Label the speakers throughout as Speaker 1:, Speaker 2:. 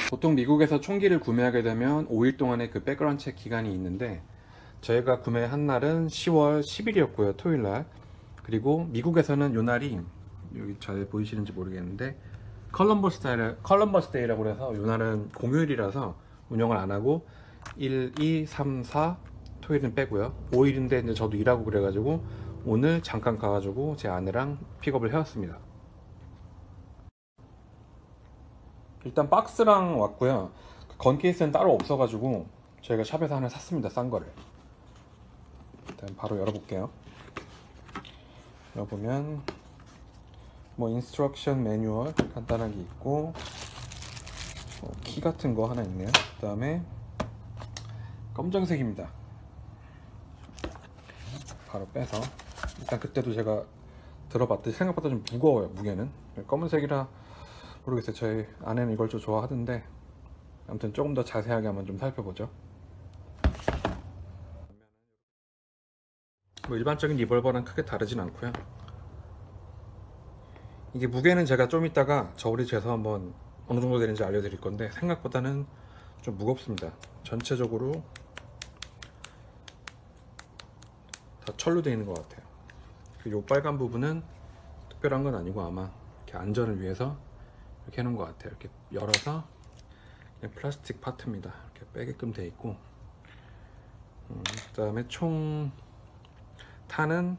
Speaker 1: 보통 미국에서 총기를 구매하게 되면 5일 동안의 그 백그라운드 체크 기간이 있는데, 저희가 구매한 날은 10월 10일이었고요 토요일날. 그리고 미국에서는 요 날이, 여기 잘 보이시는지 모르겠는데, 컬럼버스 데이라고 해서 요 날은 공휴일이라서 운영을 안 하고 1, 2, 3, 4 토요일은 빼고요. 5일인데 이제 저도 일하고 그래가지고 오늘 잠깐 가가지고 제 아내랑 픽업을 해왔습니다. 일단 박스랑 왔고요. 건 케이스는 따로 없어가지고 저희가 샵에서 하나 샀습니다. 싼 거를. 일단 바로 열어볼게요. 열어보면 뭐 인스트럭션 매뉴얼 간단하게 있고, 키 같은 거 하나 있네요. 그 다음에 검정색입니다. 바로 빼서, 일단 그때도 제가 들어봤듯이 생각보다 좀 무거워요. 무게는 검은색이라 모르겠어요. 저희 아내는 이걸 좀 좋아하던데, 아무튼 조금 더 자세하게 한번 좀 살펴보죠. 뭐 일반적인 리볼버랑 크게 다르진 않고요. 이게 무게는 제가 좀 이따가 저울이 재서 한번 어느 정도 되는지 알려드릴 건데, 생각보다는 좀 무겁습니다. 전체적으로 다 철로 되어 있는 것 같아요. 요 빨간 부분은 특별한 건 아니고 아마 이렇게 안전을 위해서 이렇게 해놓은 것 같아요. 이렇게 열어서 그냥 플라스틱 파트입니다. 이렇게 빼게끔 되어 있고, 그 다음에 총 탄은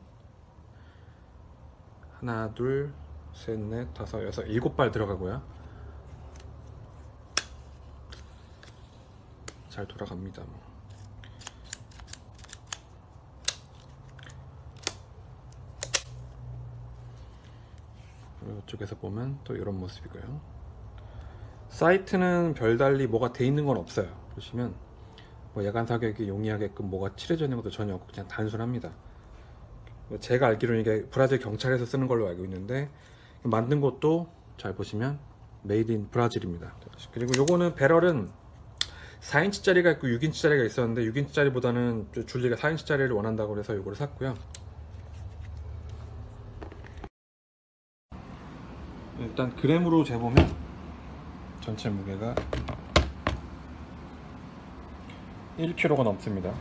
Speaker 1: 하나, 둘, 셋, 넷, 다섯, 여섯, 7발 들어가고요. 잘 돌아갑니다. 그리고 이쪽에서 보면 또 이런 모습이고요. 사이트는 별달리 뭐가 돼 있는 건 없어요. 보시면 뭐 야간 사격이 용이하게끔 뭐가 칠해져 있는 것도 전혀 없고 그냥 단순합니다. 제가 알기로는 이게 브라질 경찰에서 쓰는 걸로 알고 있는데, 만든 것도 잘 보시면 메이드 인 브라질입니다. 그리고 요거는 배럴은 4인치짜리가 있고 6인치짜리가 있었는데, 6인치짜리보다는 줄리가 4인치짜리를 원한다고 해서 요거를 샀고요. 일단 그램으로 재보면 전체 무게가 1kg가 넘습니다.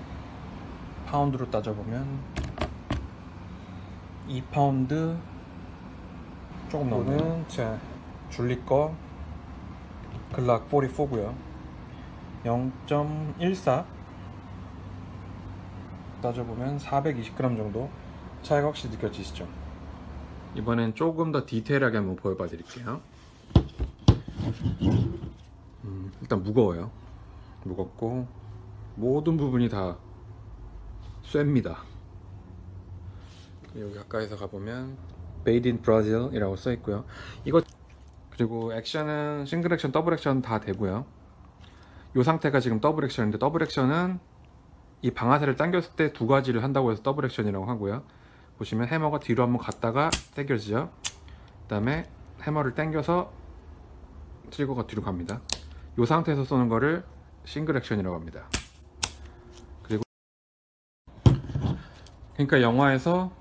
Speaker 1: 파운드로 따져보면 2파운드 조금 넘는 제 줄리 거 글락 44고요 0.14 따져보면 420g 정도 차이가 확실히 느껴지시죠? 이번엔 조금 더 디테일하게 한번 보여봐 드릴게요. 일단 무거워요. 무겁고 모든 부분이 다 쇠입니다. 여기 가까이서 가보면 Made in Brazil 이라고 써있고요. 이거 그리고 액션은 싱글 액션, 더블 액션 다 되고요. 이 상태가 지금 더블 액션인데, 더블 액션은 이 방아쇠를 당겼을 때 두 가지를 한다고 해서 더블 액션이라고 하고요. 보시면 해머가 뒤로 한번 갔다가 당겨지죠. 그 다음에 해머를 당겨서 트리거가 뒤로 갑니다. 이 상태에서 쏘는 거를 싱글 액션이라고 합니다. 그리고 그러니까 영화에서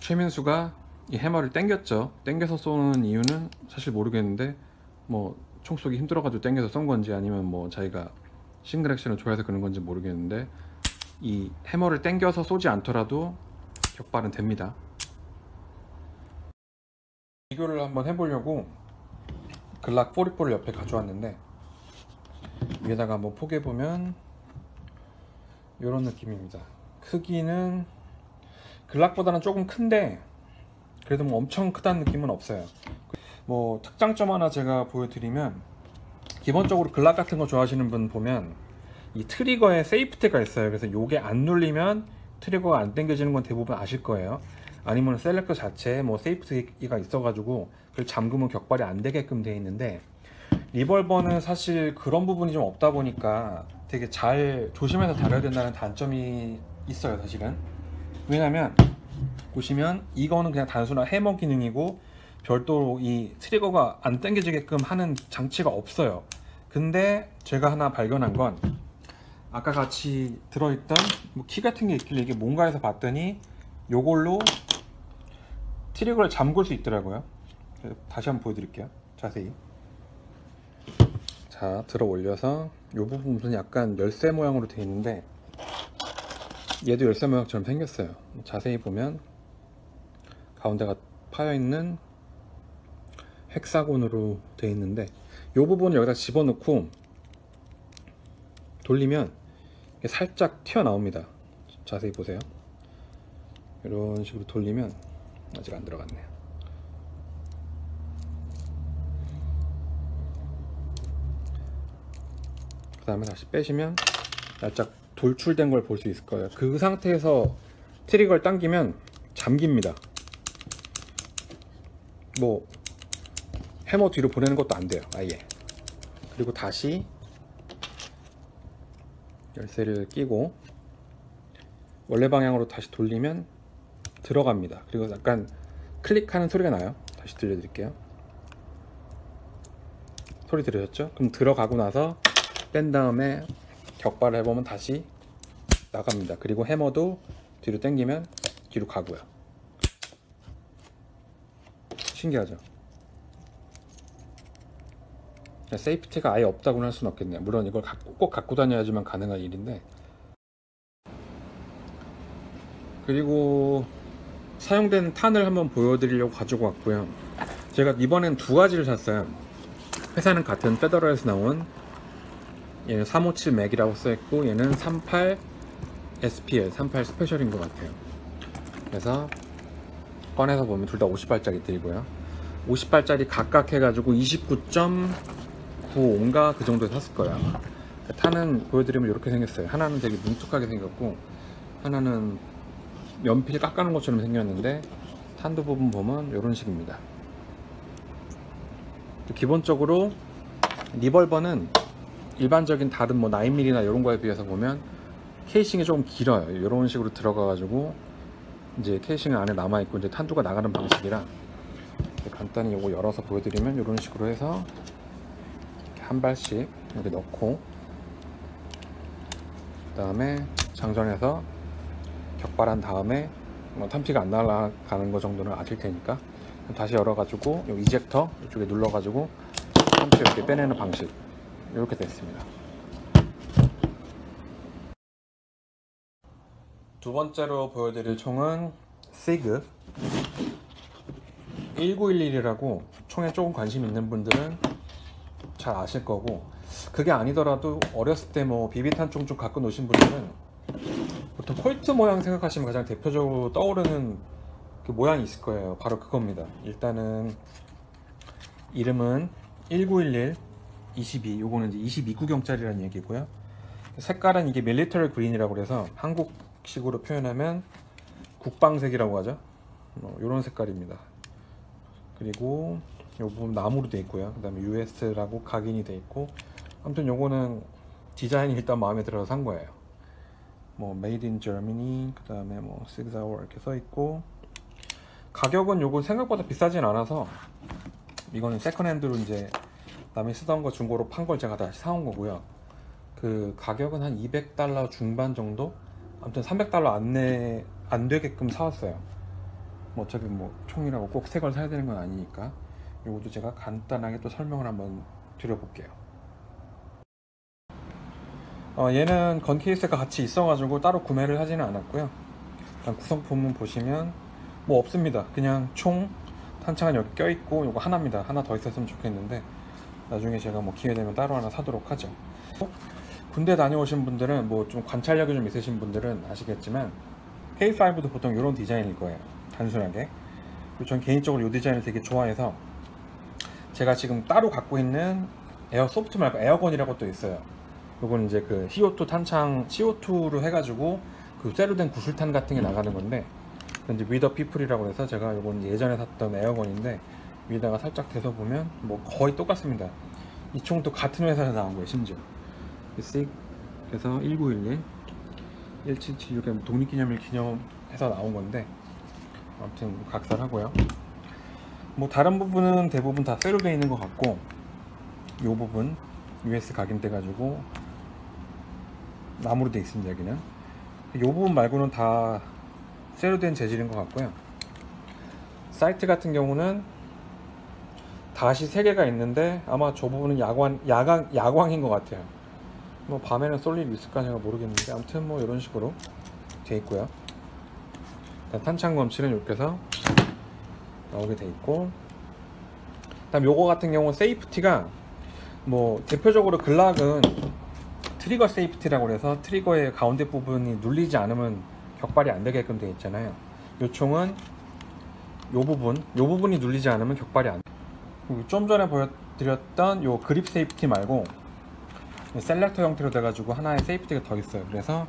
Speaker 1: 최민수가 이 해머를 당겼죠. 당겨서 쏘는 이유는 사실 모르겠는데, 뭐 총 쏘기 힘들어가지고 당겨서 쏜 건지 아니면 뭐 자기가 싱글 액션을 좋아해서 그런 건지 모르겠는데, 이 해머를 당겨서 쏘지 않더라도 격발은 됩니다. 비교를 한번 해보려고 글락 44를 옆에 가져왔는데, 위에다가 한번 포개보면 이런 느낌입니다. 크기는 글락보다는 조금 큰데 그래도 뭐 엄청 크다는 느낌은 없어요. 뭐 특장점 하나 제가 보여드리면, 기본적으로 글락 같은 거 좋아하시는 분 보면 이 트리거에 세이프티가 있어요. 그래서 요게 안 눌리면 트리거가 안 당겨지는 건 대부분 아실 거예요. 아니면 셀렉터 자체에 뭐 세이프티가 있어가지고 그걸 잠그면 격발이 안 되게끔 되어 있는데, 리볼버는 사실 그런 부분이 좀 없다 보니까 되게 잘 조심해서 다뤄야 된다는 단점이 있어요 사실은. 왜냐면 보시면 이거는 그냥 단순한 해머 기능이고 별도로 이 트리거가 안 당겨지게끔 하는 장치가 없어요. 근데 제가 하나 발견한 건, 아까 같이 들어있던 뭐 키 같은 게 있길래 이게 뭔가 해서 봤더니 요걸로 트리거를 잠글 수 있더라고요. 다시 한번 보여드릴게요. 자세히. 자, 다 들어 올려서 이 부분은 약간 열쇠 모양으로 되어 있는데 얘도 열쇠 모양처럼 생겼어요. 자세히 보면 가운데가 파여있는 헥사곤으로 되어 있는데 이 부분을 여기다 집어넣고 돌리면 살짝 튀어나옵니다. 자세히 보세요. 이런 식으로 돌리면 아직 안 들어갔네요. 그 다음에 다시 빼시면 살짝 돌출된 걸 볼 수 있을 거예요. 그 상태에서 트리거를 당기면 잠깁니다. 뭐 해머 뒤로 보내는 것도 안 돼요, 아예. 그리고 다시 열쇠를 끼고 원래 방향으로 다시 돌리면 들어갑니다. 그리고 약간 클릭하는 소리가 나요. 다시 들려드릴게요. 소리 들으셨죠? 그럼 들어가고 나서 뺀 다음에 격발을 해보면 다시 나갑니다. 그리고 해머도 뒤로 당기면 뒤로 가고요. 신기하죠? 세이프티가 아예 없다고는 할 수는 없겠네요. 물론 이걸 꼭 갖고 다녀야지만 가능한 일인데. 그리고 사용된 탄을 한번 보여드리려고 가지고 왔고요. 제가 이번엔 두 가지를 샀어요. 회사는 같은 페더럴에서 나온, 얘는 357 맥이라고 써있고 얘는 38 SPL, 38 스페셜인 것 같아요. 그래서 꺼내서 보면 둘 다 50발짜리들이고요 50발짜리 각각 해가지고 29.95인가 그 정도에 샀을 거예요. 탄은 보여드리면 이렇게 생겼어요. 하나는 되게 뭉툭하게 생겼고 하나는 연필 깎아놓은 것처럼 생겼는데 탄도 부분 보면 이런 식입니다. 기본적으로 리볼버는 일반적인 다른 뭐 9mm나 이런 거에 비해서 보면 케이싱이 조금 길어요. 이런 식으로 들어가 가지고 이제 케이싱 안에 남아 있고 이제 탄두가 나가는 방식이라 간단히 이거 열어서 보여드리면 이런 식으로 해서 한 발씩 이렇게 넣고 그 다음에 장전해서 격발한 다음에 뭐 탄피가 안 날아가는 거 정도는 아실 테니까 다시 열어가지고 이 이젝터 이쪽에 눌러가지고 탄피 이렇게 빼내는 방식 이렇게 됐습니다. 두 번째로 보여드릴 총은 시그 1911이라고 총에 조금 관심 있는 분들은 잘 아실 거고 그게 아니더라도 어렸을 때 뭐 비비탄 총 좀 갖고 노신 분들은 보통 콜트 모양 생각하시면 가장 대표적으로 떠오르는 그 모양이 있을 거예요. 바로 그겁니다. 일단은 이름은 1911 22 요거는 이제 22구경짜리라는 얘기고요. 색깔은 이게 밀리터리 그린이라고 해서 한국식으로 표현하면 국방색이라고 하죠. 요런 색깔입니다. 그리고 요 부분 나무로 되어 있고요. 그 다음에 US라고 각인이 되어 있고 아무튼 요거는 디자인이 일단 마음에 들어서 산 거예요. 뭐 Made in Germany 그 다음에 뭐 6hour 이렇게 써 있고 가격은 요거 생각보다 비싸진 않아서 이거는 세컨핸드로 이제 남이 쓰던 거 중고로 판 걸 제가 다시 사온 거고요. 그 가격은 한 200달러 중반 정도? 아무튼 300달러 안 되게끔 사왔어요. 뭐 어차피 뭐 총이라고 꼭 새 걸 사야 되는 건 아니니까 요것도 제가 간단하게 또 설명을 한번 드려볼게요. 얘는 건 케이스가 같이 있어가지고 따로 구매를 하지는 않았고요. 일단 구성품은 보시면 뭐 없습니다. 그냥 총 탄창은 여기 껴있고 요거 하나입니다. 하나 더 있었으면 좋겠는데 나중에 제가 뭐 기회되면 따로 하나 사도록 하죠. 군대 다녀오신 분들은 뭐 좀 관찰력이 좀 있으신 분들은 아시겠지만 K5도 보통 이런 디자인일 거예요. 단순하게. 그리고 전 개인적으로 이 디자인을 되게 좋아해서 제가 지금 따로 갖고 있는 에어소프트 말고 에어건이라고 또 있어요. 요건 이제 그 CO2 탄창 CO2로 해가지고 그 쇠로 된 구슬탄 같은 게 나가는 건데 이제 위더 피플이라고 해서 제가 요건 예전에 샀던 에어건인데 위에다가 살짝 대서 보면 뭐 거의 똑같습니다. 이 총도 같은 회사에서 나온 거예요. 심지어 그래서 1911 1776에 독립기념일 기념해서 나온 건데 아무튼 각설하고요. 뭐 다른 부분은 대부분 다 쇠로 되어 있는 것 같고 이 부분 US 각인돼 가지고 나무로 되어 있습니다. 여기는 이 부분 말고는 다 쇠로 된 재질인 것 같고요. 사이트 같은 경우는 닷이 3개가 있는데 아마 저 부분은 야광인 것 같아요. 뭐 밤에는 쏠 일이 있을까 제가 모르겠는데 아무튼 뭐 이런 식으로 돼 있고요. 탄창 검치는 이렇게 해서 나오게 돼 있고, 그다음 요거 같은 경우는 세이프티가 뭐 대표적으로 글락은 트리거 세이프티라고 해서 트리거의 가운데 부분이 눌리지 않으면 격발이 안 되게끔 되어 있잖아요. 요 총은 요 부분이 눌리지 않으면 격발이 안 돼요. 좀 전에 보여드렸던 요 그립 세이프티 말고 셀렉터 형태로 돼가지고 하나의 세이프티가 더 있어요. 그래서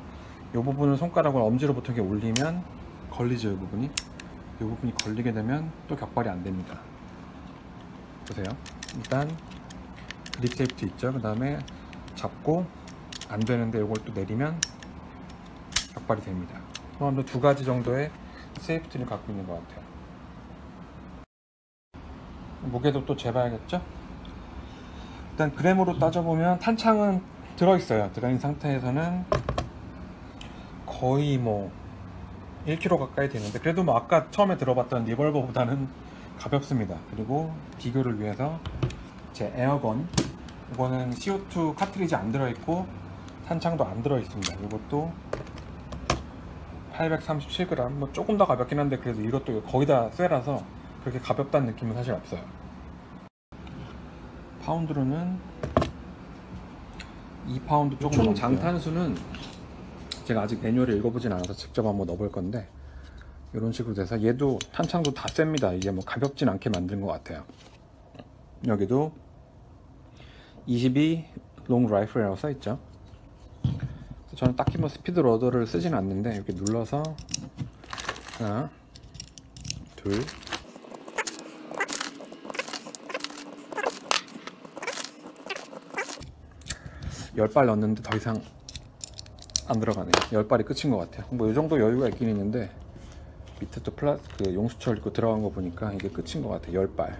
Speaker 1: 요 부분을 손가락을 엄지로부터 이렇게 올리면 걸리죠. 요 부분이 걸리게 되면 또 격발이 안 됩니다. 보세요. 일단 그립 세이프티 있죠. 그 다음에 잡고 안 되는데 요걸 또 내리면 격발이 됩니다. 그럼 2가지 정도의 세이프티를 갖고 있는 것 같아요. 무게도 또 재봐야겠죠? 일단 그램으로 따져보면 탄창은 들어있어요. 들어있는 상태에서는 거의 뭐 1kg 가까이 되는데, 그래도 뭐 아까 처음에 들어봤던 리볼버보다는 가볍습니다. 그리고 비교를 위해서 제 에어건, 이거는 CO2 카트리지 안 들어있고 탄창도 안 들어있습니다. 이것도 837g, 뭐 조금 더 가볍긴 한데 그래도 이것도 거의 다 쇠라서 그렇게 가볍다는 느낌은 사실 없어요. 파운드로는 2파운드 조금. 총 장탄수는 제가 아직 매뉴얼을 읽어보진 않아서 직접 한번 넣어볼 건데, 이런 식으로 돼서 얘도 탄창도 다 셉니다. 이게 뭐 가볍진 않게 만든 것 같아요. 여기도 22 롱 라이플이라고 써있죠. 저는 딱히 뭐 스피드 러더를 쓰진 않는데 이렇게 눌러서 하나, 둘, 10발 넣었는데 더 이상 안 들어가네요. 10발이 끝인 것 같아요. 뭐 이 정도 여유가 있긴 있는데 밑에 또 그 용수철 입고 들어간 거 보니까 이게 끝인 것 같아요. 10발.